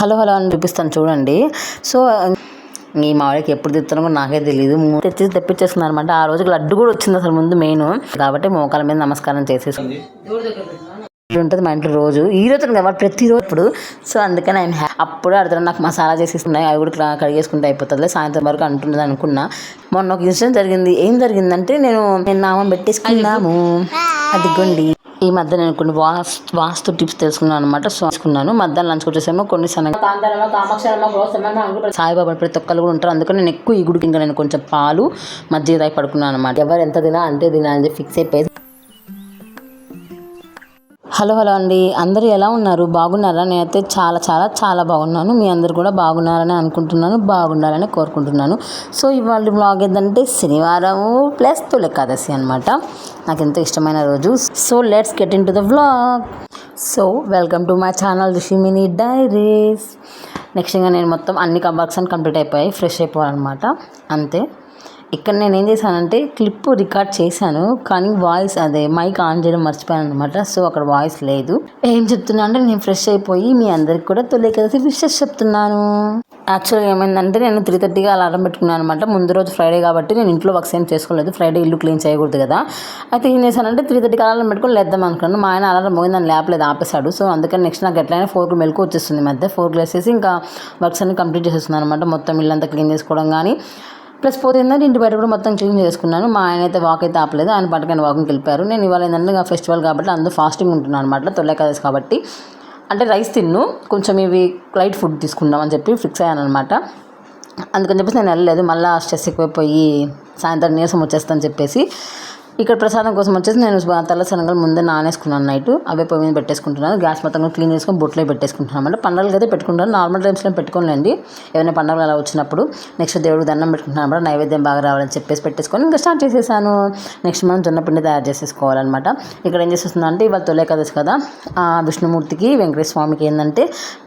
Hello hello అని చూపిస్తాను చూడండి. సో ఈ మామిడికి ఎప్పుడు తెస్తున్నామో నాకే తెలియదు. తెప్పించేసుకున్నాను అనమాట. ఆ రోజుకి లడ్డు కూడా వచ్చింది అసలు ముందు మెయిన్ కాబట్టి మోకాల మీద నమస్కారం చేసేసి ఉంటుంది మా ఇంట్లో రోజు ఈ రోజు కాబట్టి ప్రతిరోజు ఇప్పుడు. సో అందుకని ఆయన అప్పుడు అర్థం నాకు మసాలా చేసేస్తున్నాయి, అవి కూడా కడిగేసుకుంటే అయిపోతుంది సాయంత్రం వరకు అంటుంది అనుకున్నా. మొన్న ఒక ఇన్సిడెంట్ జరిగింది. ఏం జరిగిందంటే నేను నామం పెట్టేసుకున్నాము. అదిగోండి ఈ మధ్య నేను కొన్ని వాస్తు టిప్స్ తెలుసుకున్నాను అనమాట. సో తీసుకున్నాను. మధ్యాహ్నం లంచ్కి వచ్చేసేమో కొన్ని సాయిబాబా ప్రతి ఒక్కరు కూడా ఉంటారు. అందుకని నేను ఎక్కువ ఈ గుడికి ఇంకా నేను కొంచెం పాలు మజ్జిగ తాగి పడుకున్నాను అనమాట. ఎవరు ఎంత తినా అంటే తినాలని ఫిక్స్ అయిపోయి. హలో హలో అండి, అందరూ ఎలా ఉన్నారు? బాగున్నారా? నేనైతే చాలా చాలా చాలా బాగున్నాను. మీ అందరు కూడా బాగున్నారని అనుకుంటున్నాను, బాగుండాలని కోరుకుంటున్నాను. సో ఇవాళ వ్లాగ్ ఏంటంటే శనివారము ప్లస్ తొలి ఏకాదశి అనమాట. నాకు ఎంతో ఇష్టమైన రోజు. So let's get in to the vlog. So welcome to my channel Rishi mini diaries. Next ఇంకా నేను మొత్తం అన్ని వర్క్స్ అని కంప్లీట్ అయిపోయాయి. ఫ్రెష్ అయిపోవాలన్నమాట అంతే. ఇక్కడ నేను ఏం చేశానంటే క్లిప్ రికార్డ్ చేశాను, కానీ వాయిస్ మైక్ ఆన్ చేయడం మర్చిపోయాను అనమాట. సో అక్కడ వాయిస్ లేదు. ఏం చెప్తున్నా అంటే నేను ఫ్రెష్ అయిపోయి మీ అందరికి కూడా తొలి ఏకాదశి విషెస్ చెప్తున్నాను. యాక్చువల్గా ఏమైందంటే నేను 3:30కి అలారం పెట్టుకున్నాను అనమాట. ముందు రోజు ఫ్రైడే కాబట్టి నేను ఇంట్లో వర్క్స్ ఏం చేసుకోలేదు. ఫ్రైడే ఇల్లు క్లీన్ చేయకూడదు కదా. అయితే ఏం చేశానంటే 3:30కి అలారం పెట్టుకొని లేద్దాం అనుకున్నాను. మా ఆయన అలారం పోయిందని లేపలేదు, ఆపేశాడు. సో అందుకని నెక్స్ట్ నాకు ఎట్లయినా 4కి మెలకు వచ్చేస్తుంది. మధ్య 4కి వేసేసి ఇంకా వర్క్స్ అన్ని కంప్లీట్ చేసేస్తున్నాను అనమాట. మొత్తం ఇల్లంతా క్లీన్ చేసుకోవడం కానీ ప్లస్ పోతే ఏంటంటే ఇంటి బయట కూడా మొత్తం క్లీన్ చేసుకున్నాను. మా ఆయన అయితే వాక్ అయితే ఆపలేదు, ఆయన పట్టుకొని వాకింగ్కి వెళ్ళిపోయారు. నేను ఇవాళ ఏంటంటే ఫెస్టివల్ కాబట్టి అందరూ ఫాస్టింగ్ ఉంటున్నాను అనమాట. తొలి ఏకాదశి కాబట్టి అంటే రైస్ తిన్ను, కొంచెం ఇవి లైట్ ఫుడ్ తీసుకుందాం అని చెప్పి ఫిక్స్ అయ్యాను అనమాట. అందుకని చెప్పేసి నేను వెళ్ళలేదు. మళ్ళీ స్ట్రెస్ ఎక్కువైపోయి సాయంత్రం నీరసం వచ్చేస్తుందని చెప్పేసి ఇక్కడ ప్రసాదం కోసం వచ్చేసి నేను తెల్ల శనగలు ముందే నానేసుకున్నాను నైట్. అవే పొయ్యి మీద పెట్టేసుకుంటున్నాను. గ్యాస్ మొత్తం క్లీన్ చేసుకొని బొట్లో పెట్టేసుకుంటున్నాను అనమాట. పండుగలకి అయితే పెట్టుకుంటాను, నార్మల్ టైమ్స్లో పెట్టుకోలేండి. ఏదైనా పండుగలు అలా వచ్చినప్పుడు నెక్స్ట్ దేవుడికి దండం పెట్టుకుంటున్నాను అనమాట. నైవేద్యం బాగా రావాలని చెప్పేసి పెట్టేసుకొని ఇంకా స్టార్ట్ చేసేసాను. నెక్స్ట్ మనం జొన్న పిండి తయారు చేసేసుకోవాలన్నమాట. ఇక్కడ ఏం చేసేస్తున్నా అంటే ఇవాళ తొలి ఏకాదశి కదా, విష్ణుమూర్తికి వెంకటేశ్వర స్వామికి ఏంటంటే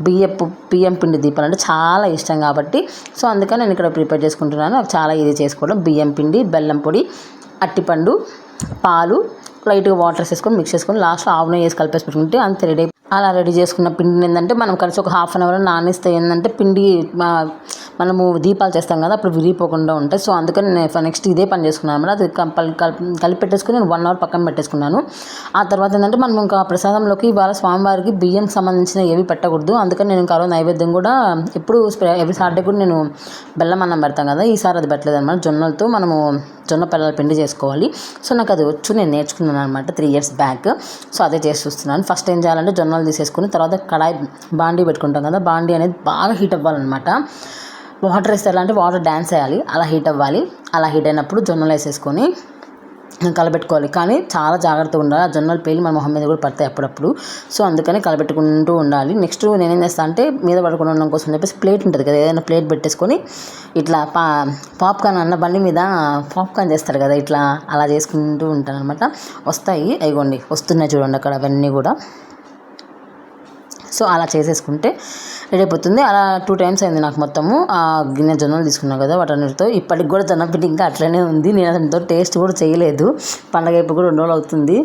బియ్యం పిండి దీపాలు అంటే చాలా ఇష్టం కాబట్టి సో అందుకని నేను ఇక్కడ ప్రిపేర్ చేసుకుంటున్నాను. చాలా ఈజీ చేసుకోవడం. బియ్యం పిండి, బెల్లం పొడి, అట్టిపండు, పాలు, లైట్గా వాటర్ వేసుకొని మిక్స్ చేసుకొని లాస్ట్ ఆవునే వేసి కలిపేసి పెట్టుకుంటే అంతే రెడీ. అలా రెడీ చేసుకున్న పిండిని ఏంటంటే మనం కలిసి ఒక హాఫ్ అన్ అవర్ నానిస్తే ఏంటంటే పిండి మనము దీపాలు చేస్తాం కదా అప్పుడు విరిగిపోకుండా ఉంటాయి. సో అందుకని నేను నెక్స్ట్ ఇదే పని చేసుకున్నాను అనమాట. అది కలిపి పెట్టేసుకుని నేను 1 అవర్ పక్కన పెట్టేసుకున్నాను. ఆ తర్వాత ఏంటంటే మనం ఇంకా ప్రసాదంలోకి ఇవాళ స్వామివారికి బియ్యం సంబంధించిన ఏవి పెట్టకూడదు. అందుకని నేను ఇంకా నైవేద్యం కూడా ఎప్పుడు ఎవ్రీ సాటర్డే కూడా నేను బెల్లం అన్నం పెడతాను కదా, ఈసారి అది పెట్టలేదు అనమాట. జొన్నలతో మనము జొన్న పిల్లల పిండి చేసుకోవాలి. సో నాకు అది వచ్చు, నేను నేర్చుకున్నాను అనమాట 3 years బ్యాక్. సో అదే చేసి చూస్తున్నాను. ఫస్ట్ ఏం చేయాలంటే జొన్నలు తీసేసుకుని తర్వాత కడాయి బాండీ పెట్టుకుంటాం కదా, బాండీ అనేది బాగా హీట్ అవ్వాలన్నమాట. వాటర్ వేస్తే ఎలా అంటే వాటర్ డ్యాన్స్ వేయాలి, అలా హీట్ అవ్వాలి. అలా హీట్ అయినప్పుడు జొన్నలు వేసేసుకొని కలబెట్టుకోవాలి. కానీ చాలా జాగ్రత్తగా ఉండాలి. ఆ జొన్నలు పేలి మన మొహం మీద కూడా పడతాయి అప్పుడప్పుడు. సో అందుకని కలబెట్టుకుంటూ ఉండాలి. నెక్స్ట్ నేనేం చేస్తాను అంటే మీద పడకుండా ఉండడం కోసం చెప్పేసి ప్లేట్ ఉంటుంది కదా, ఏదైనా ప్లేట్ పెట్టేసుకొని ఇట్లా పాప్కార్న్ అన్న బండి మీద పాప్కార్న్ చేస్తారు కదా, ఇట్లా అలా చేసుకుంటూ ఉంటాను అనమాట. వస్తాయి, అయిగోండి వస్తున్నాయి చూడండి అక్కడ అవన్నీ కూడా. సో అలా చేసేసుకుంటే రెడీ అయిపోతుంది. అలా 2 times అయింది నాకు మొత్తము. ఆ గిన్నె జొన్నలు తీసుకున్నాను కదా వాటన్నిటితో. ఇప్పటికి కూడా జొన్న పిండి ఇంకా అట్లనే ఉంది. నేను అతనితో టేస్ట్ కూడా చేయలేదు. పండగ అయిపోయి కూడా 2 రోజులు అవుతుంది.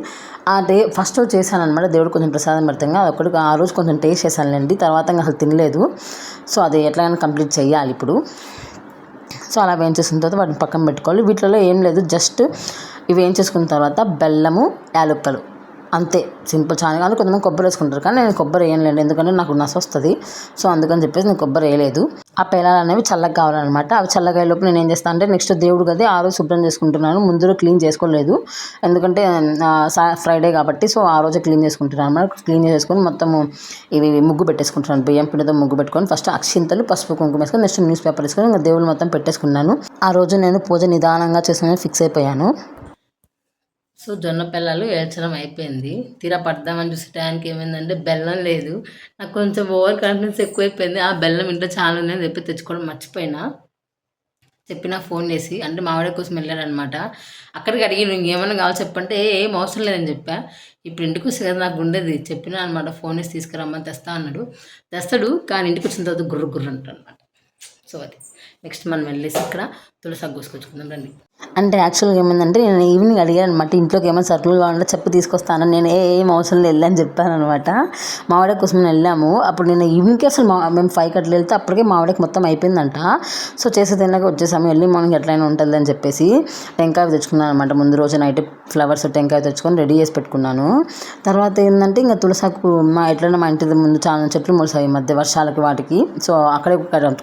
ఆ ఫస్ట్ రోజు చేశాను అనమాట. దేవుడు కొంచెం ప్రసాదం పెడతాం కదా, అదొకటి ఆ రోజు కొంచెం టేస్ట్ చేశానులేండి. తర్వాత ఇంకా అసలు తినలేదు. సో అది ఎట్లయినా కంప్లీట్ చేయాలి ఇప్పుడు. సో అలా వేయించేసిన తర్వాత వాటిని పక్కన పెట్టుకోవాలి. వీటిలో ఏం లేదు, జస్ట్ ఇవి వేయించేసుకున్న తర్వాత బెల్లము, యాలక్కలు అంతే, సింపుల్. చాలా కానీ కొంతమంది కొబ్బరి వేసుకుంటారు, కానీ నేను కొబ్బరి వేయలేండి ఎందుకంటే నాకు నస వస్తుంది. సో అందుకని చెప్పేసి నేను కొబ్బరి వేయలేదు. ఆ పేలాలు అనేవి చల్లగా కావాలన్నమాట. అవి చల్లగా అయ్యేలోపు నేను ఏం చేస్తాను అంటే నెక్స్ట్ దేవుడు కదా ఆ రోజు శుభ్రం చేసుకుంటున్నాను. ముందు క్లీన్ చేసుకోలేదు ఎందుకంటే ఫ్రైడే కాబట్టి. సో ఆ రోజే క్లీన్ చేసుకుంటున్నాను అన్నమాట. క్లీన్ చేసుకొని మొత్తము ఇవి ముగ్గు పెట్టేసుకుంటున్నాను. బియ్యం పిండితో ముగ్గు పెట్టుకొని ఫస్ట్ అక్షింతలు, పసుపు, కుంకుమ వేసుకొని నెక్స్ట్ న్యూస్ పేపర్ వేసుకొని ఇంకా దేవుడు మొత్తం పెట్టేసుకున్నాను. ఆ రోజు నేను పూజ నిదానంగా చేసుకుని ఫిక్స్ అయిపోయాను. సో జొన్న పిల్లలు ఏడ్చడం అయిపోయింది. తీరా పడదామని చూసే టైంకి ఏమైందంటే బెల్లం లేదు. నాకు కొంచెం ఓవర్ కాన్ఫిడెన్స్ ఎక్కువైపోయింది. ఆ బెల్లం ఇంట్లో చాలా ఉందని చెప్పి తెచ్చుకోవడం మర్చిపోయినా. చెప్పిన ఫోన్ చేసి, అంటే మావిడ కోసం వెళ్ళాడనమాట. అక్కడికి అడిగి నువ్వు ఏమన్నా కావాలి చెప్పంటే ఏం అవసరం లేదని చెప్పా. ఇప్పుడు ఇంటికి వస్తే కదా నాకు ఉండేది చెప్పినా అనమాట. ఫోన్ వేసి తీసుకురమ్మని తెస్తా అన్నాడు. తెస్తాడు, కానీ ఇంటికి వచ్చిన తర్వాత గుర్రు గుర్రు అంటాడు అనమాట. సో అది నెక్స్ట్ మనం వెళ్ళేసి ఇక్కడ తులసాకు కోసుకొచ్చుకుందాం రండి. అంటే యాక్చువల్గా ఏమైందంటే నేను ఈవినింగ్ అడిగాను అనమాట, ఇంట్లోకి ఏమైనా సరుకులు కావాలంటే చెప్పు తీసుకొస్తాను, నేను ఏం అవసరం లేదు వెళ్ళని చెప్పాను అనమాట. మామిడి కోసం వెళ్ళాము. అప్పుడు నేను ఈవినింగ్కి అసలు మేము 5 అట్లా వెళ్తే అప్పటికే మామిడికి మొత్తం అయిపోయిందంట. సో చేసే తిన్నాక వచ్చేసాము. వెళ్ళి మార్నింగ్ ఎట్లయినా ఉంటుంది అని చెప్పేసి టెంకాయ తెచ్చుకున్నాను అనమాట. ముందు రోజు నైట్ ఫ్లవర్స్ టెంకాయ తెచ్చుకొని రెడీ చేసి పెట్టుకున్నాను. తర్వాత ఏంటంటే ఇంకా తులసాకు ఎట్లయినా మా ఇంటి ముందు చాలా చెట్లు మొలిసాయి ఈ మధ్య వర్షాలకి వాటికి. సో అక్కడే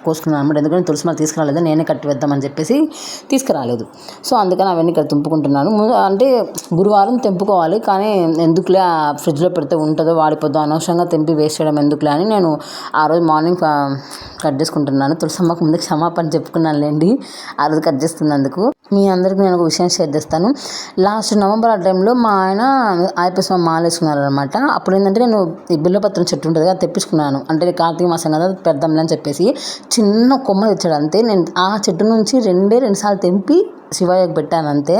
కోసుకున్నాను అనమాట. ఎందుకంటే తులసి మాల తీసుకురాలేదు, నేనే కట్టి వేద్దామని చెప్పేసి తీసుకురాలేదు. సో అందుకని అవన్నీ ఇక్కడ తెంపుకుంటున్నాను. అంటే గురువారం తెంపుకోవాలి, కానీ ఎందుకులే ఫ్రిడ్జ్లో పెడితే ఉంటుందో వాడిపోద్దో, అనవసరంగా తెంపి వేస్ట్ చేయడం ఎందుకులే అని నేను ఆ రోజు మార్నింగ్ కట్ చేసుకుంటున్నాను. తులసమ్మకు ముందు క్షమాపణ చెప్పుకున్నానులేండి ఆ రోజు కట్ చేస్తున్నందుకు. మీ అందరికీ నేను ఒక విషయం షేర్ చేస్తాను. లాస్ట్ నవంబర్ ఆ టైంలో మా ఆయన ఆయప్ప మాల వేసుకున్నారనమాట. అప్పుడు ఏంటంటే నేను ఈ బిల్లపత్రం చెట్టు ఉంటుంది కదా తెప్పించుకున్నాను. అంటే కార్తీక మాసం కదా పెడదాంలే అని చెప్పేసి చిన్న కొమ్మ తెచ్చాడు అంతే. నేను ఆ చెట్టు నుంచి 2 సార్లు తెంపి శివయ్యకు పెట్టాను అంతే.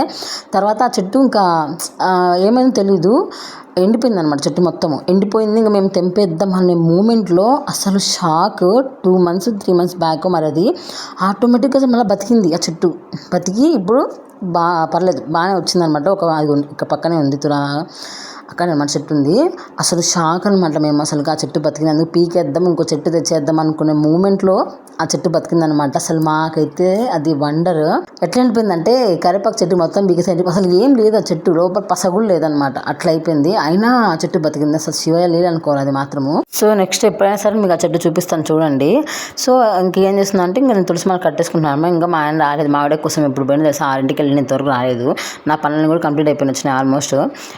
తర్వాత ఆ చెట్టు ఇంకా ఏమైందో తెలీదు, ఎండిపోయింది అనమాట. చెట్టు మొత్తము ఎండిపోయింది. ఇంకా మేము తెంపేద్దాం అనే మూమెంట్లో అసలు షాక్. 2 మంత్స్ 3 మంత్స్ బ్యాక్ మరి అది ఆటోమేటిక్గా మళ్ళీ బతికింది. ఆ చెట్టు బతికి ఇప్పుడు పర్లేదు బాగానే వచ్చిందనమాట. ఇక పక్కనే ఉంది అక్కడ అనమాట చెట్టు ఉంది. అసలు షాక్ అనమాట మేము. అసలు ఆ చెట్టు బతికినందుకు పీకేద్దాం ఇంకో చెట్టు తెచ్చేద్దాం అనుకునే మూమెంట్లో ఆ చెట్టు బతికిందనమాట. అసలు మాకైతే అది వండర్. ఎట్లా అయిపోయిందంటే కరివేపాకు చెట్టు మొత్తం బిగిసేంటి, అసలు ఏం లేదు ఆ చెట్టు లోపల పసగులు లేదనమాట. అట్లా అయిపోయింది. అయినా ఆ చెట్టు బతికింది. అసలు శివయ్య లేదు అనుకోవాలి అది మాత్రము. సో నెక్స్ట్ ఎప్పుడైనా సరే మీకు ఆ చెట్టు చూపిస్తాను చూడండి. సో ఇంకేం చేస్తున్నా అంటే ఇంకా నేను తులసి మాల కట్టేసుకుంటున్నాను. ఇంకా మా ఆయన రాలేదు. మామిడి కోసం ఎప్పుడు పోయినా తెలుసు 6ంటికి వెళ్ళి ఇంతవరకు రాలేదు. నా పనులను కూడా కంప్లీట్ అయిపోయిన వచ్చినాయి ఆల్మోస్ట్.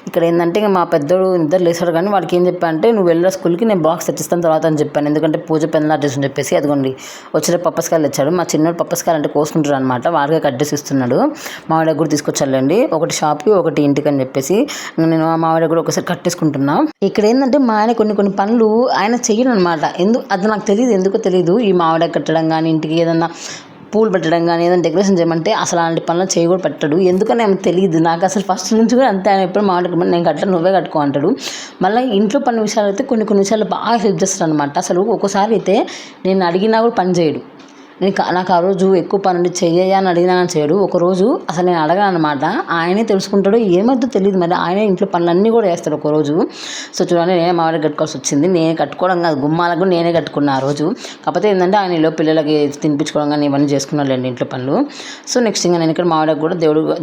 ఇక్కడ ఏంటంటే ఇంకా మా పెద్దోడు ఇద్దరు లేచారు, కానీ వాడికి ఏం చెప్పా అంటే నువ్వు వెళ్ళిన స్కూల్కి నేను బాక్స్ తెచ్చిస్తాను తర్వాత అని చెప్పాను. ఎందుకంటే పూజ పెన్లా డ్రెస్ అని చెప్పేసి అదిగోండి వచ్చే పప్పస్కాయలు తెచ్చాడు. మా చిన్నోడు పప్పస్కాయలు అంటే కోసుకుంటారు అనమాట. వాడిగా కట్ చేసి ఇస్తున్నాడు. మామిడి కూడా తీసుకొచ్చాలండి, ఒకటి షాప్కి ఒకటి ఇంటికి అని చెప్పేసి నేను ఆ మామిడి కూడా ఒకసారి కట్టేసుకుంటున్నా. ఇక్కడ ఏంటంటే మా ఆయన కొన్ని పనులు ఆయన చెయ్యను అనమాట. అది నాకు తెలియదు, ఎందుకో తెలియదు. ఈ మామిడి కట్టడం కానీ ఇంటికి ఏదన్నా పూలు పెట్టడం కానీ ఏదైనా డెకరేషన్ చేయమంటే అసలు అలాంటి పనులు చేయి కూడా పెట్టడు. ఎందుకని ఏమో తెలియదు నాకు. అసలు ఫస్ట్ నుంచి కూడా అంతే. ఆయన ఎప్పుడు మామిడి నేను కట్టను నువ్వే కట్టుకో అంటాడు. మళ్ళీ ఇంట్లో పని విషయాలు అయితే కొన్ని విషయాలు బాగా హెల్ప్ చేస్తాడు అనమాట. అసలు ఒక్కోసారి అయితే నేను అడిగినా కూడా పని చేయడు. నాకు ఆ రోజు ఎక్కువ పనులు చెయ్యా అని అడిగినా చేయడు. ఒకరోజు అసలు నేను అడగాను అనమాట. ఆయనే తెలుసుకుంటాడు, ఏమైందో తెలియదు మరి. ఆయనే ఇంట్లో పనులన్నీ కూడా చేస్తాడు ఒకరోజు. సో చూడండి నేనే మామిడి కట్టుకోవాల్సి వచ్చింది. నేనే కట్టుకోవడం కాదు, గుమ్మాలకు నేనే కట్టుకున్నా ఆ రోజు. కాకపోతే ఏంటంటే ఆయన ఇంట్లో పిల్లలకి తినిపించుకోవడం కానీ ఇవన్నీ చేసుకున్నాడులేండి ఇంట్లో పనులు. సో నెక్స్ట్ ఇంకా నేను ఇక్కడ మామిడికి కూడా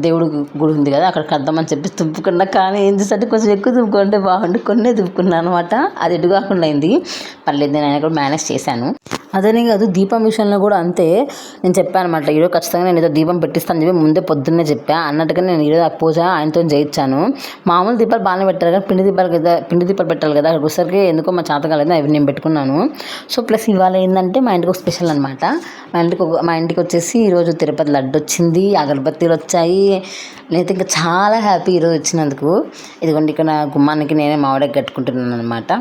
దేవుడు గుడి ఉంది కదా అక్కడికి వద్దామని చెప్పి తుప్పుకున్నా. కానీ ఏం చేస్తే కొంచెం ఎక్కువ తుప్పుకుంటే బాగుండు, కొన్నే తుప్పుకున్నాను అనమాట. అది ఎటు కాకుండా అయింది. పర్లేదు, నేను ఆయన కూడా మేనేజ్ చేశాను. అదనే కాదు, దీపం విషయంలో కూడా అంతే. నేను చెప్పాను అనమాట, ఈరోజు ఖచ్చితంగా నేను ఏదో దీపం పెట్టిస్తాను చెప్పి ముందే పొద్దున్నే చెప్పా. అన్నట్టుగా నేను ఈరోజు ఆ పూజ ఆయనతో చేయించాను. మామూలు దీపాలు బాగానే పెట్టారు కానీ పిండి దీపాలు పెట్టాలి కదా. అక్కడికి వచ్చేసరికి ఎందుకో మా చేత కాలేదు, అవి నేను పెట్టుకున్నాను. సో ప్లస్ ఇవాళ ఏంటంటే మా ఇంటికి ఒక స్పెషల్ అనమాట. మా ఇంటికి వచ్చేసి ఈరోజు తిరుపతి లడ్డు వచ్చింది, అగరబత్తీలు వచ్చాయి. నేనైతే ఇంకా చాలా హ్యాపీ ఈరోజు వచ్చినందుకు. ఇదిగోండి ఇక్కడ గుమ్మానికి నేనే మామిడికి కట్టుకుంటున్నాను అనమాట.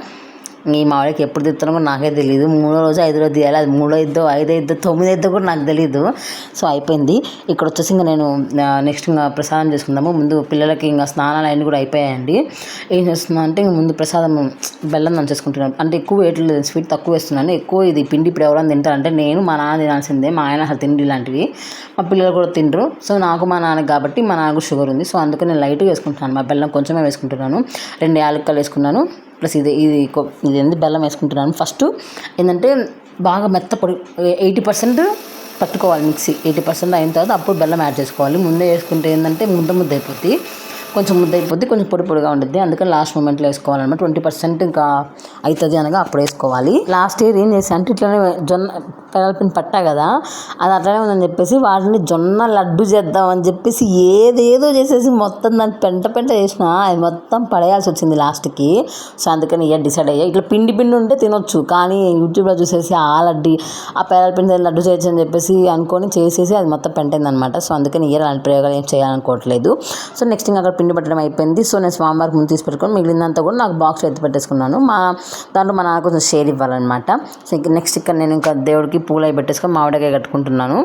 ఈ మామిడికి ఎప్పుడు తిప్పుతానో కూడా నాకే తెలియదు. 3వ రోజు 5వ రోజు తీయాలి. అది 3 అయిద్దో 5 అయిద్దో 9 అయిద్దో కూడా నాకు తెలియదు. సో అయిపోయింది. ఇక్కడ వచ్చేసి ఇంకా నేను నెక్స్ట్ ఇంకా ప్రసాదం చేసుకుందాము. ముందు పిల్లలకి ఇంకా స్నానాలు అవన్నీ కూడా అయిపోయాయండి. ఏం చేస్తున్నా అంటే ఇంక ముందు ప్రసాదం బెల్లం దంచేసుకుంటున్నాను. అంటే ఎక్కువ వేయట్లేదు, స్వీట్ తక్కువ వేస్తున్నాను. ఎక్కువ ఇది పిండి ఇప్పుడు ఎవరైనా తింటారంటే నేను మా నాన్న తినాల్సిందే. మా ఆయన అసలు తిండి ఇలాంటివి, మా పిల్లలు కూడా తినరు. సో నాకు మా నాన్నకి కాబట్టి మా నాన్నకు షుగర్ ఉంది. సో అందుకని నేను లైట్గా వేసుకుంటున్నాను. మా బెల్లం కొంచెమే వేసుకుంటున్నాను. 2 యాలక్కలు వేసుకున్నాను. ప్లస్ ఇది ఎందుకు బెల్లం వేసుకుంటున్నాను. ఫస్ట్ ఏంటంటే బాగా మెత్త పొడి 80% పట్టుకోవాలి మిక్సీ. 80% అయిన తర్వాత అప్పుడు బెల్లం యాడ్ చేసుకోవాలి. ముందే వేసుకుంటే ఏంటంటే ముద్ద అయిపోద్ది, కొంచెం పొడి పొడిగా ఉంటుంది. అందుకని లాస్ట్ మూమెంట్లో వేసుకోవాలన్నమాట. 20% ఇంకా అవుతుంది అనగా అప్పుడు వేసుకోవాలి. లాస్ట్ ఇయర్ ఏం చేశాను అంటే ఇట్లానే పెరల్పిన పట్టా కదా, అది అట్లనే ఉందని చెప్పేసి వాటిని జొన్న లడ్డు చేద్దామని చెప్పేసి ఏదేదో చేసేసి మొత్తం దాన్ని పెంట చేసిన అది మొత్తం పడేయాల్సి వచ్చింది లాస్ట్కి. సో అందుకని ఇయర్ డిసైడ్ అయ్యా. ఇట్లా పిండి ఉంటే తినొచ్చు, కానీ యూట్యూబ్లో చూసేసి ఆ పెరల్పిన లడ్డు చేయొచ్చు అని చెప్పేసి అనుకొని చేసేసి అది మొత్తం పెంటైంది అనమాట. సో అందుకని ఇయర్ అలాంటి ప్రయోగాలు ఏం చేయాలనుకోవట్లేదు. సో నెక్స్ట్ ఇంకా అక్కడ పిండి పట్టడం అయిపోయింది. సో నేను స్వామివారికి ముందు తీసి పెట్టుకొని మిగిలినంతా కూడా నాకు బాక్స్ ఎత్తి పెట్టేసుకున్నాను. దాంట్లో మా నాన్న కొంచెం షేర్ ఇవ్వాలన్నమాట. సో నెక్స్ట్ ఇక్కడ నేను ఇంకా దేవుడికి పూలు అవి పెట్టేసుకొని మామిడికాయ కట్టుకుంటున్నాను.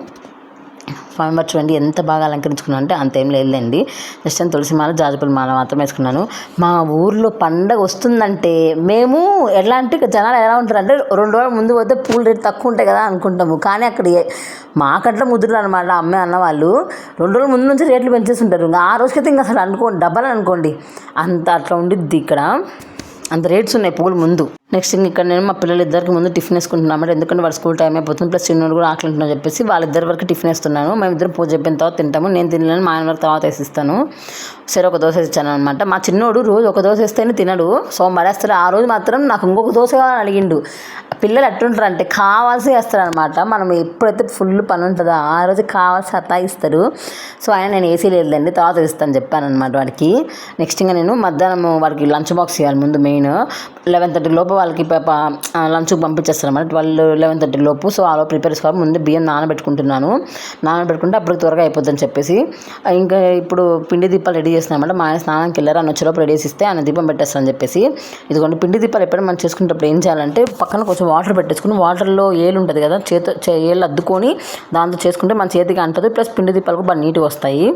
స్వామివారు చూడండి ఎంత బాగా అలంకరించుకున్నాను అంటే అంతేం లేదులేండి. జస్ట్ అని తులసి మాల జాజిపూల మాల మాత్రం వేసుకున్నాను. మా ఊర్లో పండగ వస్తుందంటే మేము ఎట్లా అంటే జనాలు ఎలా ఉంటారు అంటే 2 రోజుల ముందు పోతే పూలు రేటు తక్కువ ఉంటాయి కదా అనుకుంటాము. కానీ అక్కడ మాకట్లా ముద్రలు అనమాట అన్న వాళ్ళు 2 రోజుల ముందు నుంచి రేట్లు పెంచేస్తుంటారు. ఇంకా ఆ రోజుకైతే ఇంకా అసలు అనుకోండి డబ్బలు అనుకోండి అంత అట్లా ఉండిద్ది ఇక్కడ, అంత రేట్స్ ఉన్నాయి పూలు ముందు. నెక్స్ట్ ఇక్కడ నేను మా పిల్లలు ఇద్దరికి ముందు టిఫిన్ వేసుకుంటున్నాం. ఎందుకంటే వాడు స్కూల్ టైం అయిపోతుంది, ప్లస్ చిన్నోడు కూడా ఆకలి ఉంటుందని చెప్పేసి వాళ్ళిద్దరి వరకు టిఫిన్ వేస్తున్నాను. మేము ఇద్దరం పూజ అయిపోయిన తర్వాత తింటాము. నేను తినలేను, మా ఆయన వరకు తర్వాత వేసిస్తాను. సరే ఒక దోశ ఇచ్చాను అనమాట. మా చిన్నోడు రోజు ఒక దోశ వేస్తేనే తినడు, సో మరేస్తారు. ఆ రోజు మాత్రం నాకు ఇంకొక దోశ కావాలని అడిగిండు. పిల్లలు ఎట్టుంటారు అంటే కావాల్సి వేస్తారనమాట. మనం ఎప్పుడైతే ఫుల్ పని ఉంటుందో ఆ రోజు కావాల్సి సతాయిస్తారు. సో ఆయన నేను ఏసీ లేదులేండి తర్వాత ఇస్తాను చెప్పాను అనమాట వాడికి. నెక్స్ట్ ఇంకా నేను మధ్యాహ్నం వాడికి లంచ్ బాక్స్ ఇవ్వాలి. ముందు మెయిన్ 11:30 లోపు వాళ్ళకి లంచ్కి పంపించేస్తాను అనమాట. 11:30 లోపు. సో ఆ లోపు ప్రిపేర్ చేసుకోవాలి. ముందు బియ్యం నానబెట్టుకుంటే అప్పుడు త్వరగా అయిపోద్దని చెప్పేసి ఇంకా ఇప్పుడు పిండి దీపాలు రెడీ చేస్తున్నాను అనమాట. మా ఆయన స్నానానికి వెళ్ళారు, ఆయన వచ్చేలోపు రెడీ చేసి ఇస్తే ఆయన దీపం పెట్టేస్తానని చెప్పేసి. ఇదిగోండి పిండి దీపాలు ఎప్పుడైనా మనం చేసుకునేటప్పుడు ఏం చేయాలంటే పక్కన కొంచెం వాటర్ పెట్టేసుకుని వాటర్లో ఏలు ఉంటుంది కదా ఏళ్ళు అద్దుకొని దాంతో చేసుకుంటే మన చేతికి అంటుంది, ప్లస్ పిండి దీపాలకు బాగా నీట్గా వస్తాయి.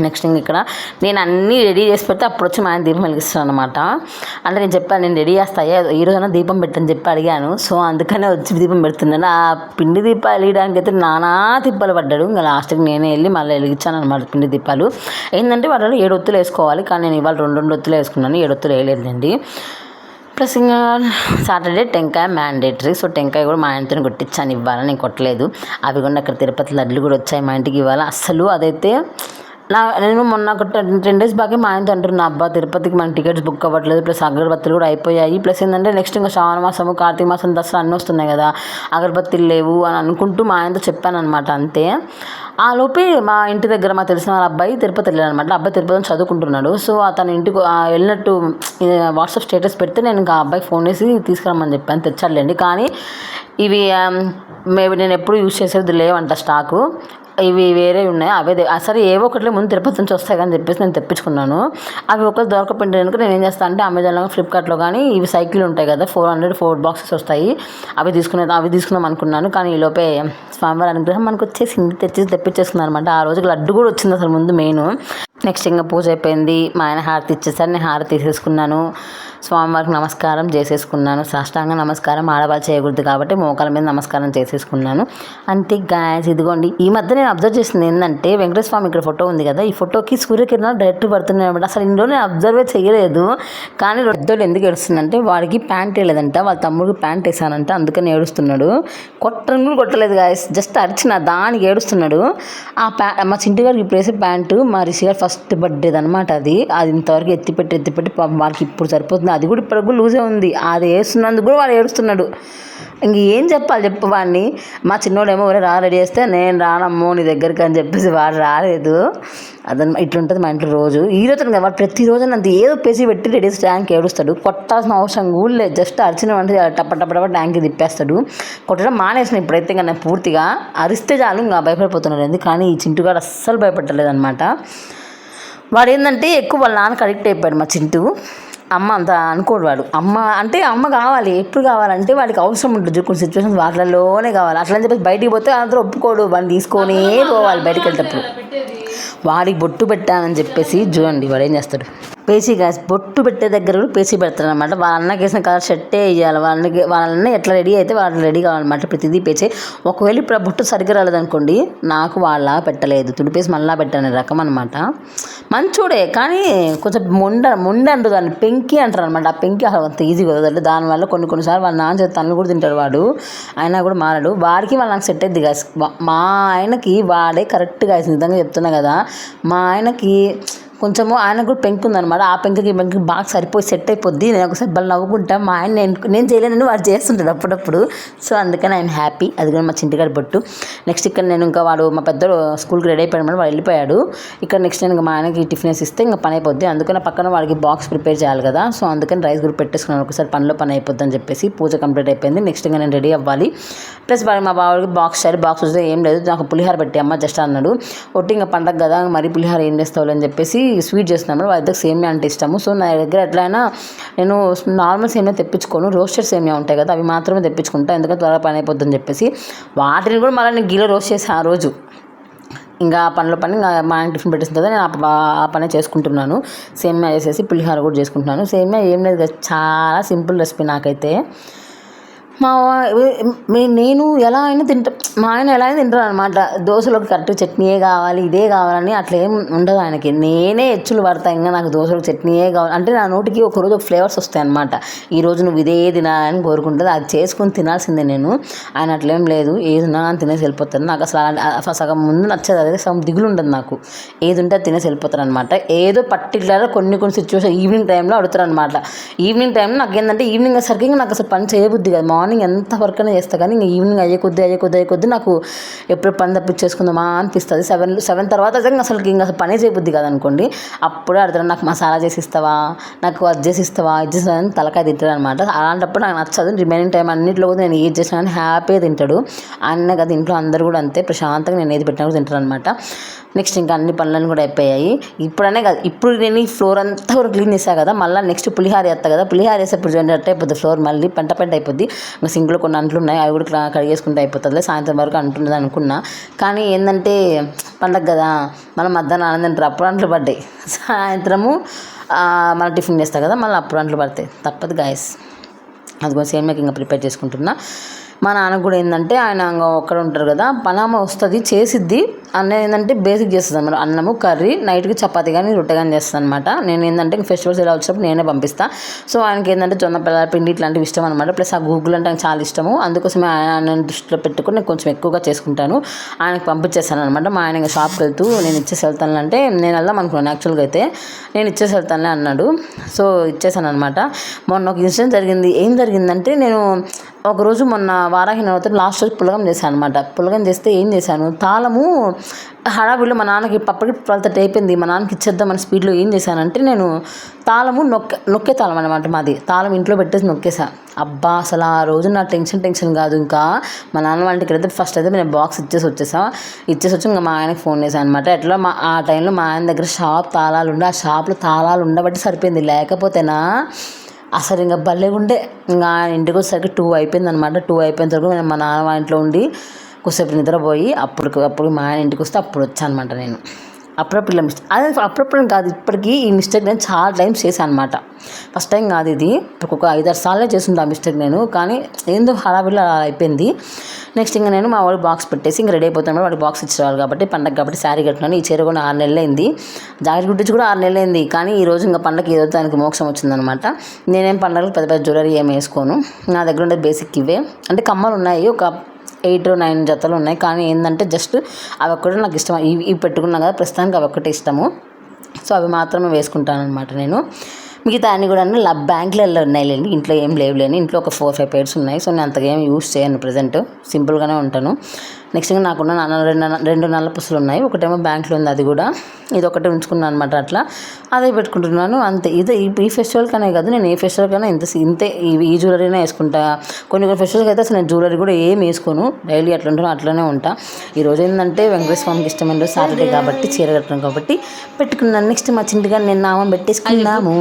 నెక్స్ట్ ఇక్కడ నేను అన్నీ రెడీ చేసి పెడితే అప్పుడు వచ్చి మా ఆయన దీపం వెలిగిస్తాను అనమాట. అంటే నేను చెప్పాను నేను రెడీ చేస్తాయా ఈరోజైనా దీపం పెట్టని చెప్పి అడిగాను. సో అందుకనే వచ్చి దీపం పెడుతున్నాను. ఆ పిండి దీపాలు వేయడానికి అయితే నానా తిప్పలు పడ్డాడు. ఇంకా లాస్ట్కి నేనే వెళ్ళి మళ్ళీ వెలిగించాను అనమాట పిండి దీపాలు. ఏంటంటే వాళ్ళలో 7 ఒత్తులు వేసుకోవాలి, కానీ నేను ఇవాళ 2 ఒత్తులు వేసుకున్నాను, 7 ఒత్తులు వేయలేదండి. ప్లస్ ఇంకా సాటర్డే టెంకాయ మ్యాండేటరీ. సో టెంకాయ కూడా మా ఆయనతో కొట్టించాను ఇవ్వాలి, నేను కొట్టలేదు. అవి కూడా అక్కడ తిరుపతి లడ్లు కూడా వచ్చాయి మా ఇంటికి ఇవ్వాలి. అస్సలు అదైతే నేను మొన్న ఒక 10 days బాగా మా ఆయనతో అంటున్నా, అబ్బా తిరుపతికి మన టికెట్స్ బుక్ అవ్వట్లేదు, ప్లస్ అగరబత్తులు కూడా అయిపోయాయి, ప్లస్ ఏంటంటే నెక్స్ట్ ఇంకా శ్రావణ మాసము కార్తీక మాసం దసరా అన్నీ వస్తున్నాయి కదా, అగరబత్తులు లేవు అని అనుకుంటూ మా ఆయనతో చెప్పాను అనమాట. అంతే ఆ లోపే మా ఇంటి దగ్గర మా తెలిసిన వాళ్ళ అబ్బాయి తిరుపతి వెళ్ళాడు అనమాట. అబ్బాయి తిరుపతిని చదువుకుంటున్నాడు. సో అతను ఇంటికి వెళ్ళినట్టు వాట్సాప్ స్టేటస్ పెడితే నేను ఇంకా అబ్బాయి ఫోన్ చేసి తీసుకురమ్మని చెప్పాను, తెచ్చాడులేండి. కానీ ఇవి మేబీ నేను ఎప్పుడు యూజ్ చేసేది లేవంట స్టాకు, ఇవి వేరే ఉన్నాయి. అవే సరే ఏవో ఒకటి ముందు తిరుపతి నుంచి వస్తాయి కానీ చెప్పేసి నేను తెప్పించుకున్నాను. అవి ఒకటి దొరకపోయింటే కనుక నేను ఏం చేస్తాను అంటే అమెజాన్లో ఫ్లిప్కార్ట్లో కానీ ఇవి సైకిల్ ఉంటాయి కదా 400 బాక్సెస్ వస్తాయి, అవి తీసుకుందాం అనుకున్నాను. కానీ ఈ లోపే స్వామివారి అనుగ్రహం మనకు వచ్చేసింది, తెప్పించేసుకున్నాను అనమాట. ఆ రోజుకి లడ్డు కూడా వచ్చింది అసలు ముందు మెయిన్. నెక్స్ట్ ఇంకా పూజ అయిపోయింది, మా ఆయన హారతి ఇచ్చేసారు, నేను హారతి తీసేసుకున్నాను. స్వామివారికి నమస్కారం చేసేసుకున్నాను. సాష్టాంగ నమస్కారం ఆడవాళ్ళు చేయకూడదు కాబట్టి మోకాల మీద నమస్కారం చేసేసుకున్నాను. అంతే గాయస్. ఇదిగోండి ఈ మధ్య నేను అబ్జర్వ్ చేసింది ఏంటంటే వెంకటేశ్వర స్వామి ఇక్కడ ఫోటో ఉంది కదా, ఈ ఫోటోకి సూర్యకిరణాలు డైరెక్ట్ పడుతున్నాయి అనమాట. అసలు ఇందులో నేను అబ్జర్వే చేయలేదు. కానీ పెద్దోళ్ళు ఎందుకు ఏడుస్తుందంటే వాడికి ప్యాంట్ వేయలేదంట, వాళ్ళ తమ్ముడికి ప్యాంట్ వేసానంట, అందుకని ఏడుస్తున్నాడు. కొట్టను కొట్టలేదు గాయస్, జస్ట్ అరిచిన దానికి ఏడుస్తున్నాడు. మా చింటి గారికి ఇప్పుడు వేసే ప్యాంటు మా రిషి గారు ఫస్ట్ బర్త్డేది అనమాట. అది ఇంతవరకు ఎత్తిపెట్టి వాళ్ళకి ఇప్పుడు సరిపోతుంది, అది కూడా ఇప్పటికి లూజే ఉంది. అది వేస్తున్నందుకు కూడా వాడు ఏడుస్తున్నాడు. ఇంక ఏం చెప్పు వాడిని. మా చిన్నోడేమో రెడీ చేస్తే నేను రానమ్మో నీ దగ్గరికి అని చెప్పేసి వాడు రాలేదు. అదనమాట ఇట్లుంటుంది మా ఇంట్లో రోజు. ఈరోజు కదా వాడు ప్రతిరోజు అంత ఏదో పేసి పెట్టి రెడీ చేసి ట్యాంక్ ఏడుస్తాడు. కొట్టాల్సిన అవసరం కూడా లేదు, జస్ట్ అరిచిన అంటే టప్ప ట్యాంక్కి తిప్పేస్తాడు. కొట్టడం మానేసిన ఇప్పుడైతే ఇంకా నేను పూర్తిగా అరిస్తే చాలు ఇంకా భయపడిపోతున్నాడు. కానీ ఈ చింటుగాడు అస్సలు భయపడలేదు అనమాట. వాడు ఏంటంటే ఎక్కువ వాళ్ళ నాన్నకి అడిక్ట్ అయిపోయాడు మా చింటూ. అమ్మ అంత అనుకోడు వాడు. అమ్మ కావాలి, ఎప్పుడు కావాలంటే వాడికి అవసరం ఉంటుంది కొన్ని సిచ్యువేషన్స్ వాటిలోనే కావాలి. అట్లా అని చెప్పేసి బయటికి పోతే అందరూ ఒప్పుకోడు, వాడిని తీసుకొనే పోవాలి బయటికి వెళ్ళేటప్పుడు. వాడికి బొట్టు పెట్టానని చెప్పేసి చూడండి వాడు ఏం చేస్తాడు, పేచీ కాసి బొట్టు పెట్టే దగ్గర కూడా పేచీ పెడతాడు అనమాట. వాళ్ళ అన్నకి వేసిన కలర్ షర్టే వేయాలి, వాళ్ళ అన్న ఎట్లా రెడీ అయితే వాళ్ళు రెడీ కావాలన్నమాట. ప్రతిదీ పేచే. ఒకవేళ ఇప్పుడు ఆ బొట్టు సరిగ్గా రాలేదనుకోండి, నాకు వాళ్ళ పెట్టలేదు, తుడిపేసి మళ్ళా పెట్టాను రకం అనమాట. మంచోడే కానీ కొంచెం మొండ అంటారు దాన్ని, పెంకి అంటారు అనమాట. ఆ పెంకి అంత ఈజీగా వదలదు. దానివల్ల కొన్నిసార్లు వాళ్ళ నాన్న చేత తనలు కూడా తింటాడు వాడు, అయినా కూడా మారడు. వాడికి వాళ్ళ నాకు సెట్ అయింది గాయస్. మా ఆయనకి వాడే కరెక్ట్గా వేసి నిజంగా చెప్తున్నా కదా, మా ఆయనకి కొంచెము ఆయనకు కూడా పెంకు ఉందనమాట. ఆ పెంకుకి బాగా సరిపోయి సెట్ అయిపోద్ది. నేను ఒకసారి బల్ నవ్వుకుంటా, మా ఆయన నేను చేయలేనని వాడు చేస్తుంటాడు అప్పుడప్పుడు. సో అందుకని ఆయన హ్యాపీ. అది కూడా మా చింటిగాడి బొట్టు. నెక్స్ట్ ఇక్కడ నేను ఇంకా వాడు మా పెద్దోడు స్కూల్కి రెడీ అయిపోయాడు, వాడు వెళ్ళిపోయాడు. ఇక్కడ నెక్స్ట్ నేను ఇంకా మా ఆయనకి టిఫిన్ ఇస్తే ఇంకా పని అయిపోద్ది. అందుకని పక్కన వాడికి బాక్స్ ప్రిపేర్ చేయాలి కదా, సో అందుకని రైస్ కూడా పెట్టేసుకున్నాను. ఒకసారి పని అయిపోద్ది అని చెప్పేసి పూజ కంప్లీట్ అయిపోయింది. నెక్స్ట్ ఇంకా నేను రెడీ అవ్వాలి. ప్లస్ మా బావడికి బాక్స్ వస్తే ఏం లేదు, నాకు పులిహార పెట్టి అమ్మ జస్ట్ అన్నాడు. ఒట్టి ఇంకా పండగ కదా మరి పులిహార ఏం చేస్తావు అని చెప్పేసి స్వీట్ చేస్తున్నాను. వాళ్ళ దగ్గర సేమియా అంటే ఇష్టము. సో నా దగ్గర ఎట్లయినా నేను నార్మల్ సేమియా తెప్పించుకోను, రోస్టెడ్ సేమియా ఉంటాయి కదా అవి మాత్రమే తెప్పించుకుంటా, ఎందుకంటే త్వరగా పని అయిపోద్దని చెప్పేసి. వాటిని కూడా మళ్ళీ నేను గీలో రోస్ట్ చేసి ఆ రోజు ఇంకా ఆ పనిలో పని ఇంకా మా ఆయన టిఫిన్ పెట్టేసిన తర్వాత నేను ఆ పని చేసుకుంటున్నాను. సేమియా చేసేసి పులిహోర కూడా చేసుకుంటున్నాను. సేమియా ఏం లేదు కదా, చాలా సింపుల్ రెసిపీ నాకైతే. నేను ఎలా అయినా తింటా, మా ఆయన ఎలా అయినా తింటారు అనమాట. దోశలోకి కరెక్ట్ చట్నీయే కావాలి, ఇదే కావాలని అట్లా ఏం ఉండదు ఆయనకి. నేనే ఎచ్చులు పడతా, ఇంకా నాకు దోశలోకి చట్నీయే కావాలి అంటే నా నోటికి ఒకరోజు ఒక ఫ్లేవర్స్ వస్తాయి అనమాట. ఈరోజు నువ్వు ఇదే తినాలని కోరుకుంటుంది, అది చేసుకొని తినాల్సిందే నేను. ఆయన అట్లేం లేదు, ఏది ఉన్నా అని తినేసి వెళ్ళిపోతాను. నాకు అసలు సగం ముందు నచ్చదు, అదే సగం దిగులు ఉండదు నాకు. ఏది ఉంటే అది తినేసి వెళ్ళిపోతారు అనమాట. ఏదో పర్టికులర్గా కొన్ని సిచ్యువేషన్ ఈవినింగ్ టైంలో అడుగుతారు అనమాట. ఈవినింగ్ టైంలో నాకు ఏంటంటే ఈవినింగ్ అయ్యేసరికి నాకు అసలు పని చేయబుద్ది కాదు. మార్నింగ్ ఎంత వర్క్ అయినా చేస్తా కానీ ఇంకా ఈవినింగ్ అయ్యే కొద్దీ నాకు ఎప్పుడు పని తప్పించేసుకుందామా అనిపిస్తుంది. 7 తర్వాత అసలు పనే చేయబుద్ది కాదు అనుకోండి. అప్పుడే అడుగుతారు, నాకు మసాలా చేసి ఇస్తావా, నాకు అది చేసి ఇస్తావా, ఇది చేసి అని తలకాయ తింటాడు అనమాట. అలాంటప్పుడు నాకు నచ్చదు. రిమైనింగ్ టైం అన్నింటిలో కూడా నేను ఏది చేసినా కానీ హ్యాపీగా తింటాడు. ఆయన కదా ఇంట్లో అందరూ కూడా అంతే ప్రశాంతంగా నేను ఏది పెట్టినా కూడా తింటారు అనమాట. నెక్స్ట్ ఇంకా అన్ని పనులను కూడా అయిపోయాయి. ఇప్పుడనే కాదు, ఇప్పుడు నేను ఈ ఫ్లోర్ అంతా కూడా క్లీన్ చేశాను కదా, మళ్ళీ నెక్స్ట్ పులిహార వేస్తా కదా, పులిహార వేసేప్పుడు చూడండి అట్ట అయిపోద్ది ఫ్లోర్, మళ్ళీ పెంట అయిపోద్ది. ఇంకా సింక్లో కొన్ని అంట్లు ఉన్నాయి, అవి కూడా కడిగేసుకుంటే అయిపోతుంది. సాయంత్రం వరకు అంటున్నది అనుకున్నా, కానీ ఏంటంటే పండగ కదా, మళ్ళీ మధ్యాహ్నం ఆనందంటారు అప్పుడు అంట్లు పడ్డాయి. సాయంత్రము మళ్ళీ టిఫిన్ చేస్తా కదా, మళ్ళీ అప్పుడు అంట్లు పడతాయి, తప్పదు గాయస్. అందుకని సేమియాకి ఇంకా ప్రిపేర్ చేసుకుంటున్నా. మా నాన్న కూడా ఏంటంటే ఆయన ఒక్కడ ఉంటారు కదా, పనామ వస్తుంది చేసిద్ది, అన్న ఏంటంటే బేసిక్ చేస్తుంది అనమాట. అన్నము కర్రీ, నైట్కి చపాతి కానీ రొట్టె కానీ చేస్తాను అనమాట. నేను ఏంటంటే ఫెస్టివల్స్ ఇలా వచ్చినప్పుడు నేనే పంపిస్తాను. సో ఆయనకి ఏంటంటే జొన్న పిల్లల పిండి ఇట్లాంటివి ఇష్టం అనమాట. ప్లస్ ఆ గూగుల్ అంటే ఆయనకు చాలా ఇష్టము. అందుకోసమే ఆయన దృష్టిలో పెట్టుకుని నేను కొంచెం ఎక్కువగా చేసుకుంటాను. ఆయనకి పంపించేస్తాను అనమాట. మా ఆయన షాప్కి వెళ్తూ నేను ఇచ్చేసి వెళ్తాను అంటే, నేను వెళ్దాం అనుకున్నాను యాక్చువల్గా అయితే, నేను ఇచ్చేసి వెళ్తానులే అన్నాడు. సో ఇచ్చేసాను అనమాట. మొన్న ఒక ఇన్సిడెంట్ జరిగింది. ఏం జరిగిందంటే, నేను ఒకరోజు మొన్న వారాహి నవరాత్రి లాస్ట్ రోజు పులగం చేశాను అనమాట. పులగం చేస్తే ఏం చేశాను, తాళము హడావిడిలో మా నాన్నకి పప్పకి 12:30 అయిపోయింది, మా నాన్నకి ఇచ్చేద్దామని స్పీడ్లో ఏం చేశానంటే, నేను తాళము నొక్కే తాళం అనమాట మాది, తాళం ఇంట్లో పెట్టేసి నొక్కేసా. అబ్బా అసలు ఆ రోజు నా టెన్షన్ కాదు. ఇంకా మా నాన్న వాళ్ళ ఇంటికి అయితే ఫస్ట్ అయితే నేను బాక్స్ ఇచ్చేసి వచ్చి ఇంకా మా ఆయనకి ఫోన్ చేశాను అనమాట. ఎట్లా ఆ టైంలో మా ఆయన దగ్గర తాళాలు ఉండే, ఆ షాప్లో తాళాలు ఉండబట్టి సరిపోయింది, లేకపోతేనా అసలు ఇంకా భలే ఉండే. ఇంకా ఇంటికి వచ్చేసరికి 2 అయిపోయింది అనమాట. 2 అయిపోయిన తర్వాత నేను మా నాన్న వాళ్ళ ఇంట్లో ఉండి కొద్దిసేపు నిద్రపోయి అప్పుడు మా ఆయన ఇంటికి వస్తే అప్పుడు వచ్చాను అనమాట. నేను అప్పుడప్పుడు ఇలా మిస్టేక్, అదే అప్పుడప్పుడు కాదు, ఇప్పటికీ ఈ మిస్టేక్ నేను చాలా టైమ్స్ చేశాను అనమాట. ఫస్ట్ టైం కాదు ఇది, ఒక 5-6 సార్లే చేసింది ఆ మిస్టేక్ నేను. కానీ ఏందో హడావిడిలో అలా అయిపోయింది. నెక్స్ట్ ఇంకా నేను మా వాడికి బాక్స్ పెట్టేసి ఇంకా రెడీ అయిపోతాను. వాడికి బాక్స్ ఇచ్చేవాళ్ళు కాబట్టి, పండగ కాబట్టి శారీ కట్టినాను. ఈ చీర కూడా 6 నెలలు అయింది, జాకెట్ గురించి కూడా 6 నెలలు అయింది. కానీ ఈరోజు ఇంకా పండగకి ఏదో దానికి మోక్షం వచ్చిందనమాట. నేనేం పండగలు పెద్ద జ్యువెలరీ ఏమి వేసుకోను. నా దగ్గర ఉండే బేసిక్ ఇవే, అంటే కమ్మలు ఉన్నాయి, ఒక 8-9 జతలు ఉన్నాయి. కానీ ఏంటంటే జస్ట్ అవి ఒక్కటే నాకు ఇష్టం. ఇవి పెట్టుకున్నాను కదా ప్రస్తుతానికి, అవి ఒక్కటే ఇష్టము. సో అవి మాత్రమే వేసుకుంటాను అనమాట నేను. మిగతా అన్నీ కూడా బ్యాంకులలో ఉన్నాయిలేండి, ఇంట్లో ఏం లేవులేని. ఇంట్లో ఒక 4-5 పేర్స్ ఉన్నాయి. సో నేను అంతగా ఏం యూస్ చేయను, ప్రజెంట్ సింపుల్గానే ఉంటాను. నెక్స్ట్ నాకున్న 2 నల్ల పుసలు ఉన్నాయి, ఒకటేమో బ్యాంక్లో ఉంది, అది కూడా ఇది ఒకటే ఉంచుకున్నాను అనమాట. అట్లా అదే పెట్టుకుంటున్నాను అంతే. ఈ ఫెస్టివల్కనే కాదు, నేను ఏ ఫెస్టివల్కైనా ఇంతే ఈ జ్యువెలరీనే వేసుకుంటా. కొన్ని ఫెస్టివల్కి అయితే అసలు నేను జ్యువెలరీ కూడా ఏం వేసుకోను, డైలీ అట్లా ఉంటాను, అట్లనే ఉంటా. ఈరోజు ఏంటంటే వెంకటేశ్వర స్వామికి ఇష్టమైన రోజు, సాటర్డే కాబట్టి చీర కట్టడం కాబట్టి పెట్టుకున్నాను. నెక్స్ట్ మా చింటిగా నేను నామం పెట్టేసుకున్నాము.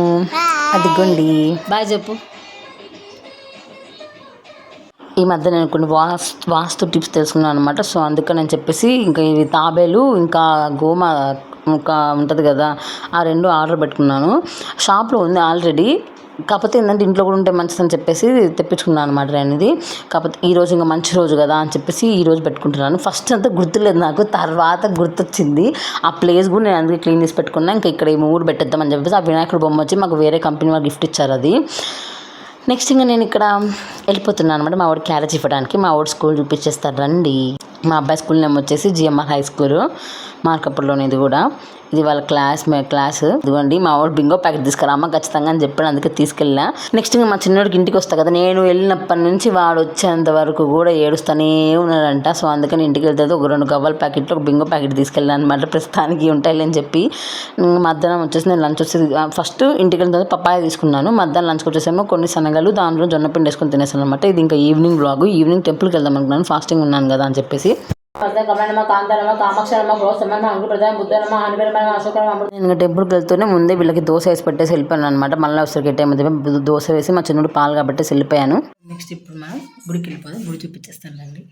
అదిగోండి, బాయ్ చెప్పు. ఈ మధ్య నేను కొన్ని వాస్తు టిప్స్ తెలుసుకున్నాను అనమాట. సో అందుకని నేను చెప్పేసి ఇంకా ఇవి తాబేలు ఇంకా ఇంకా ఉంటుంది కదా, ఆ 2 ఆర్డర్ పెట్టుకున్నాను. షాప్లో ఉంది ఆల్రెడీ, కాకపోతే ఏంటంటే ఇంట్లో కూడా ఉంటే మంచిదని చెప్పేసి తెప్పించుకున్నాను అనమాట నేను ఇది. కాకపోతే ఈరోజు ఇంకా మంచి రోజు కదా అని చెప్పేసి ఈరోజు పెట్టుకుంటున్నాను. ఫస్ట్ అంతా గుర్తులేదు నాకు, తర్వాత గుర్తొచ్చింది. ఆ ప్లేస్ కూడా నేను అందుకే క్లీన్ చేసి పెట్టుకున్నాను. ఇంకా ఇక్కడ ఈ 3 పెట్టేద్దామని చెప్పేసి ఆ వినాయకుడు బొమ్మ వచ్చి మాకు వేరే కంపెనీ వాళ్ళు గిఫ్ట్ ఇచ్చారు అది. నెక్స్ట్ ఇంకా నేను ఇక్కడ వెళ్ళిపోతున్నాను అనమాట మా వాడు క్యారేజ్ ఇవ్వడానికి. మా వాడు స్కూల్ చూపించేస్తారు రండి. మా అబ్బాయి స్కూల్ నేమ్ వచ్చేసి జిఎంఆర్ హై స్కూల్, మార్కప్పూర్లోనే. ఇది కూడా ఇది వాళ్ళ క్లాస్. ఇదిగోండి మా వాడు బింగో ప్యాకెట్ తీసుకురామ్మా ఖచ్చితంగా అని చెప్పాను, అందుకే తీసుకెళ్ళా. నెక్స్ట్ ఇంకా మా చిన్నోడికి ఇంటికి వస్తా కదా, నేను వెళ్ళినప్పటి నుంచి వాడు వచ్చేంత వరకు కూడా ఏడుస్తూనే ఉన్నాడంట. సో అందుకని ఇంటికి వెళ్తే ఒక 2 గవ్వల ప్యాకెట్లు, ఒక బింగో ప్యాకెట్ తీసుకెళ్ళాను అనమాట. ప్రస్తుతానికి ఉంటాయి అని చెప్పి మధ్యాహ్నం వచ్చేసి నేను లంచ్ వచ్చేసి ఫస్ట్ ఇంటికి వెళ్ళిన తర్వాత పప్పాయ తీసుకున్నాను. మధ్యాహ్నం లంచ్కి వచ్చేసేమో కొన్ని శనగలు, దాంట్లో జొన్నపిండి వేసుకొని తినేసాను అనమాట. ఇది ఇంకా ఈవినింగ్ బ్లాగ్. ఈవినింగ్ టెంపుల్కి వెళ్దాం అనుకున్నాను, ఫాస్టింగ్ ఉన్నాను కదా అని చెప్పేసి. నేను టెంపుల్కి వెళ్తూనే ముందే వీళ్ళకి దోశ వేసి పెట్టేసి వెళ్ళిపోయాను అనమాట. మళ్ళీ ఒకసారి టైం దోశ వేసి మా చిన్నడు పాలు కాబట్టి వెళ్ళిపోయాను. నెక్స్ట్ ఇప్పుడు మనం గుడికి వెళ్ళిపోదాం, గుడి చూపించేస్తాను రండి.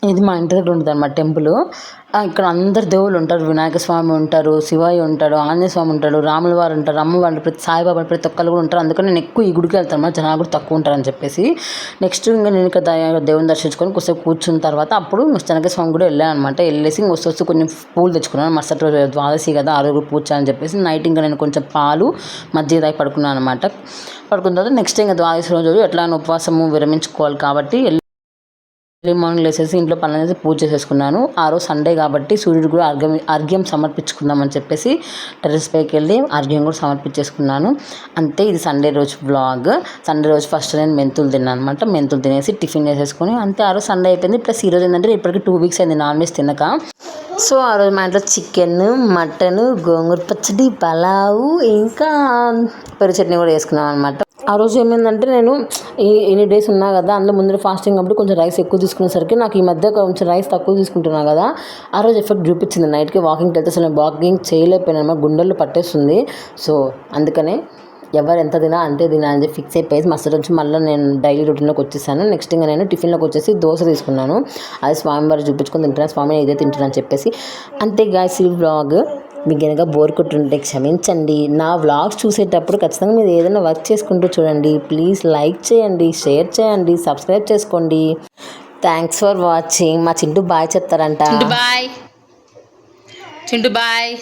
ఇది మా ఇంటి దగ్గర ఉంటుంది అన్నమాట టెంపుల్. ఇక్కడ అందరు దేవుళ్ళు ఉంటారు. వినాయక స్వామి ఉంటారు, శివయ్య ఉంటాడు, ఆంజనేయ స్వామి ఉంటాడు, రాముల వారు ఉంటారు, అమ్మవారు, ప్రతి సాయిబాబా ప్రతి ఒక్కరు కూడా ఉంటారు. అందుకని నేను ఎక్కువ ఈ గుడికి వెళ్తాను అన్నమాట, జనాలు కూడా తక్కువ ఉంటారని చెప్పేసి. నెక్స్ట్ ఇంకా నేను ఇక్కడ దేవుని దర్శించుకొని కొద్దిసేపు కూర్చున్న తర్వాత అప్పుడు శనగ స్వామి కూడా వెళ్ళాను అనమాట. వెళ్ళేసి వస్తూ కొంచెం పూలు తెచ్చుకున్నాను. మరుసటి రోజు ద్వాదశి కదా, ఆ రోజు పూజ అని చెప్పేసి నైట్ ఇంకా నేను కొంచెం పాలు మజ్జిగ తాగి పడుకున్నాను అనమాట. పడుకున్న తర్వాత నెక్స్ట్ ఇంకా ద్వాదశి రోజు ఎట్లా ఉపవాసము విరమించుకోవాలి కాబట్టి ఎర్లీ మార్నింగ్ లేసేసి ఇంట్లో పనులు అనేది పూజ చేసేసుకున్నాను. ఆ రోజు సండే కాబట్టి సూర్యుడు కూడా అర్ఘ్యం సమర్పించుకుందామని చెప్పేసి టెర్రస్ పైకి వెళ్ళి అర్ఘ్యం కూడా సమర్పించేసుకున్నాను. అంతే, ఇది సండే రోజు వ్లాగ్. సండే రోజు ఫస్ట్ నేను మెంతులు తిన్నాను అనమాట. మెంతులు తినేసి టిఫిన్ చేసేసుకొని అంతే ఆ రోజు సండే అయిపోయింది. ప్లస్ ఈరోజు ఏంటంటే ఇప్పటికి 2 weeks అయింది నాన్ వెజ్ తినక. సో ఆ రోజు మా ఇంట్లో చికెన్, మటన్, గోంగూర పచ్చడి, పలావు, ఇంకా పెరుగు చట్నీ కూడా వేసుకున్నాం అనమాట. ఆ రోజు ఏమైందంటే నేను ఎన్ని డేస్ ఉన్నా కదా, అందులో ముందు ఫాస్టింగ్ అప్పుడు కొంచెం రైస్ ఎక్కువ తీసుకునేసరికి నాకు ఈ మధ్య కొంచెం రైస్ తక్కువ తీసుకుంటున్నా కదా, ఆ రోజు ఎఫెక్ట్ చూపించింది. నైట్కి వాకింగ్కి వెళ్తే అసలు నేను వాకింగ్ చేయలేకపోయినా, గుండెల్లో పట్టేస్తుంది. సో అందుకనే ఎవరు ఎంత తినా అంతే తినా అని చెప్పి ఫిక్స్ అయిపోయి మస్తు నుంచి మళ్ళీ నేను డైలీ రొటీన్లోకి వచ్చేసాను. నెక్స్ట్ ఇంకా నేను టిఫిన్లోకి వచ్చేసి దోశ తీసుకున్నాను. అది స్వామివారు చూపించుకొని తింటున్నాను, స్వామి ఇదే తింటున్నాను అని చెప్పేసి. అంతే గాయ్స్, ఈ వ్లాగ్ మీకు కనుక బోర్ కొట్టుంటే క్షమించండి. నా వ్లాగ్స్ చూసేటప్పుడు ఖచ్చితంగా మీరు ఏదైనా వర్క్ చేసుకుంటూ చూడండి. ప్లీజ్ లైక్ చేయండి, షేర్ చేయండి, సబ్స్క్రైబ్ చేసుకోండి. Thanks for watching. మా చింటూ బాయ్ చెప్తారంట. Bye Chintu bye.